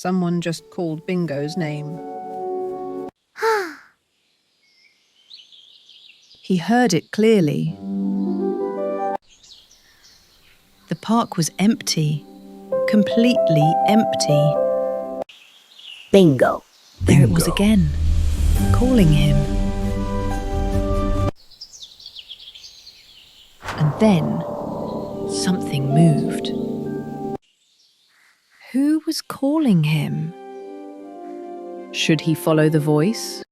Someone just called Bingo's name. He heard it clearly. The park was empty, completely empty. Bingo. There it was again, calling him. And then something moved. Who was calling him? Should he follow the voice